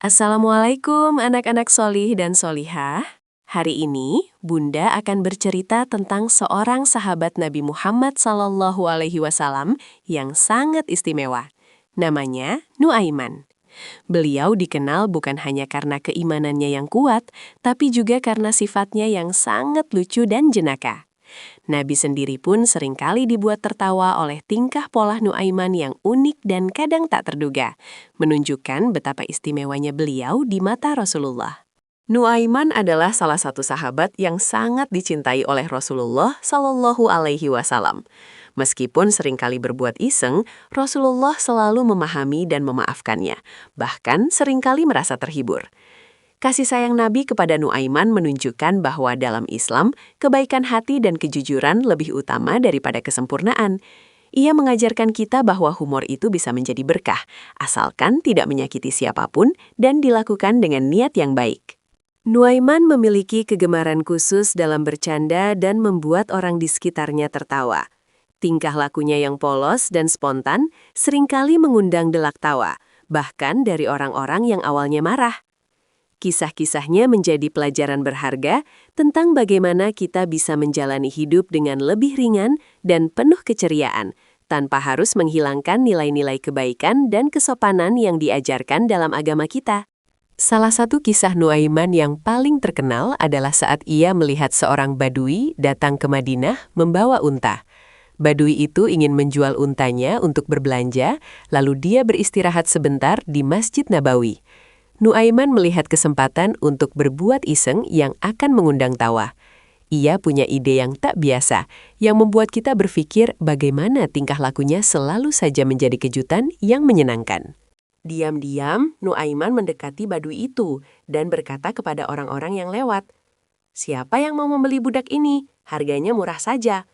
Assalamualaikum anak-anak solih dan solihah. Hari ini, Bunda akan bercerita tentang seorang sahabat Nabi Muhammad SAW yang sangat istimewa. Namanya Nuaiman. Beliau dikenal bukan hanya karena keimanannya yang kuat, tapi juga karena sifatnya yang sangat lucu dan jenaka. Nabi sendiri pun seringkali dibuat tertawa oleh tingkah pola Nuaiman yang unik dan kadang tak terduga, menunjukkan betapa istimewanya beliau di mata Rasulullah. Nuaiman adalah salah satu sahabat yang sangat dicintai oleh Rasulullah Shallallahu Alaihi Wasallam. Meskipun seringkali berbuat iseng, Rasulullah selalu memahami dan memaafkannya, bahkan seringkali merasa terhibur. Kasih sayang Nabi kepada Nuaiman menunjukkan bahwa dalam Islam, kebaikan hati dan kejujuran lebih utama daripada kesempurnaan. Ia mengajarkan kita bahwa humor itu bisa menjadi berkah, asalkan tidak menyakiti siapapun dan dilakukan dengan niat yang baik. Nuaiman memiliki kegemaran khusus dalam bercanda dan membuat orang di sekitarnya tertawa. Tingkah lakunya yang polos dan spontan seringkali mengundang delak tawa, bahkan dari orang-orang yang awalnya marah. Kisah-kisahnya menjadi pelajaran berharga tentang bagaimana kita bisa menjalani hidup dengan lebih ringan dan penuh keceriaan, tanpa harus menghilangkan nilai-nilai kebaikan dan kesopanan yang diajarkan dalam agama kita. Salah satu kisah Nuaiman yang paling terkenal adalah saat ia melihat seorang Badui datang ke Madinah membawa unta. Badui itu ingin menjual untanya untuk berbelanja, lalu dia beristirahat sebentar di Masjid Nabawi. Nuaiman melihat kesempatan untuk berbuat iseng yang akan mengundang tawa. Ia punya ide yang tak biasa, yang membuat kita berpikir bagaimana tingkah lakunya selalu saja menjadi kejutan yang menyenangkan. Diam-diam, Nuaiman mendekati Badui itu dan berkata kepada orang-orang yang lewat, "Siapa yang mau membeli budak ini? Harganya murah saja."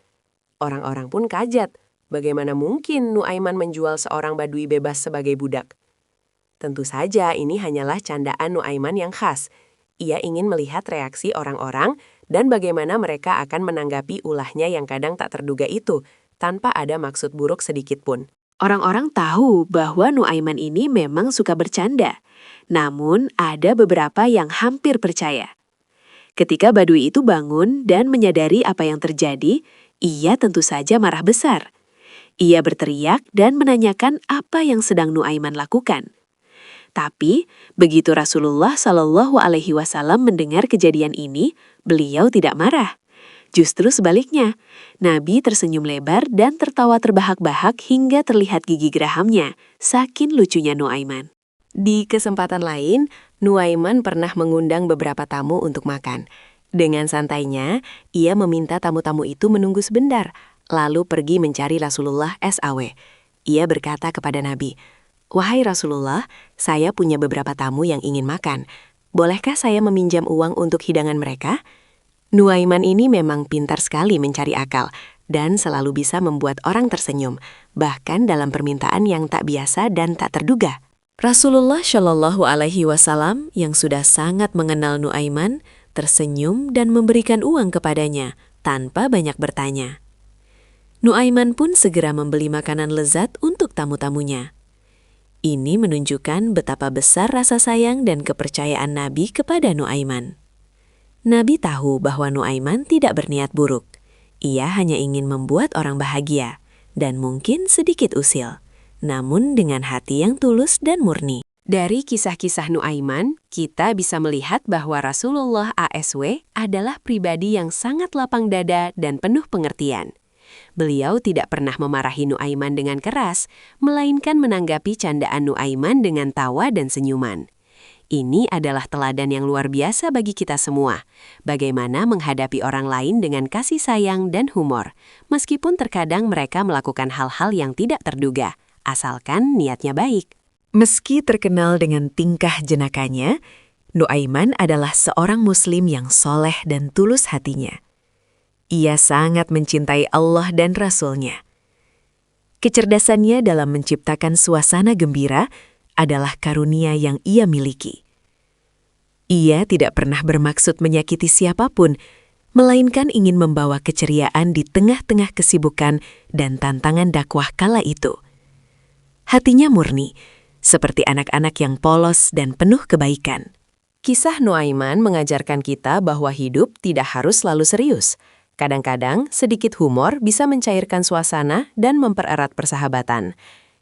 Orang-orang pun kaget. Bagaimana mungkin Nuaiman menjual seorang Badui bebas sebagai budak? Tentu saja ini hanyalah candaan Nuaiman yang khas. Ia ingin melihat reaksi orang-orang dan bagaimana mereka akan menanggapi ulahnya yang kadang tak terduga itu, tanpa ada maksud buruk sedikit pun. Orang-orang tahu bahwa Nuaiman ini memang suka bercanda, namun ada beberapa yang hampir percaya. Ketika Badui itu bangun dan menyadari apa yang terjadi, ia tentu saja marah besar. Ia berteriak dan menanyakan apa yang sedang Nuaiman lakukan. Tapi, begitu Rasulullah Shallallahu Alaihi Wasallam mendengar kejadian ini, beliau tidak marah. Justru sebaliknya, Nabi tersenyum lebar dan tertawa terbahak-bahak hingga terlihat gigi gerahamnya, saking lucunya Nuaiman. Di kesempatan lain, Nuaiman pernah mengundang beberapa tamu untuk makan. Dengan santainya, ia meminta tamu-tamu itu menunggu sebentar, lalu pergi mencari Rasulullah SAW. Ia berkata kepada Nabi, "Wahai Rasulullah, saya punya beberapa tamu yang ingin makan. Bolehkah saya meminjam uang untuk hidangan mereka?" Nuaiman ini memang pintar sekali mencari akal dan selalu bisa membuat orang tersenyum, bahkan dalam permintaan yang tak biasa dan tak terduga. Rasulullah Shallallahu Alaihi Wasallam yang sudah sangat mengenal Nuaiman tersenyum dan memberikan uang kepadanya tanpa banyak bertanya. Nuaiman pun segera membeli makanan lezat untuk tamu-tamunya. Ini menunjukkan betapa besar rasa sayang dan kepercayaan Nabi kepada Nuaiman. Nabi tahu bahwa Nuaiman tidak berniat buruk. Ia hanya ingin membuat orang bahagia dan mungkin sedikit usil, namun dengan hati yang tulus dan murni. Dari kisah-kisah Nuaiman, kita bisa melihat bahwa Rasulullah SAW adalah pribadi yang sangat lapang dada dan penuh pengertian. Beliau tidak pernah memarahi Nuaiman dengan keras, melainkan menanggapi candaan Nuaiman dengan tawa dan senyuman. Ini adalah teladan yang luar biasa bagi kita semua. Bagaimana menghadapi orang lain dengan kasih sayang dan humor, meskipun terkadang mereka melakukan hal-hal yang tidak terduga, asalkan niatnya baik. Meski terkenal dengan tingkah jenakanya, Nuaiman adalah seorang Muslim yang soleh dan tulus hatinya. Ia sangat mencintai Allah dan Rasul-Nya. Kecerdasannya dalam menciptakan suasana gembira adalah karunia yang ia miliki. Ia tidak pernah bermaksud menyakiti siapapun, melainkan ingin membawa keceriaan di tengah-tengah kesibukan dan tantangan dakwah kala itu. Hatinya murni, seperti anak-anak yang polos dan penuh kebaikan. Kisah Nuaiman mengajarkan kita bahwa hidup tidak harus selalu serius. Kadang-kadang, sedikit humor bisa mencairkan suasana dan mempererat persahabatan.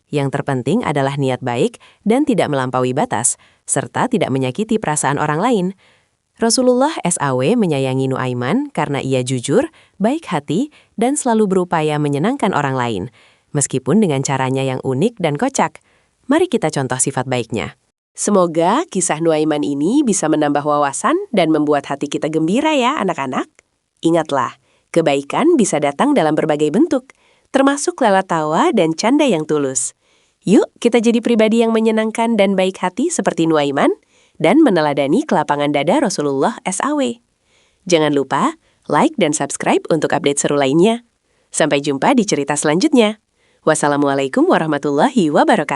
Yang terpenting adalah niat baik dan tidak melampaui batas, serta tidak menyakiti perasaan orang lain. Rasulullah SAW menyayangi Nuaiman karena ia jujur, baik hati, dan selalu berupaya menyenangkan orang lain, meskipun dengan caranya yang unik dan kocak. Mari kita contoh sifat baiknya. Semoga kisah Nuaiman ini bisa menambah wawasan dan membuat hati kita gembira ya anak-anak. Ingatlah, kebaikan bisa datang dalam berbagai bentuk, termasuk lewat tawa dan canda yang tulus. Yuk kita jadi pribadi yang menyenangkan dan baik hati seperti Nuaiman dan meneladani kelapangan dada Rasulullah SAW. Jangan lupa like dan subscribe untuk update seru lainnya. Sampai jumpa di cerita selanjutnya. Wassalamualaikum warahmatullahi wabarakatuh.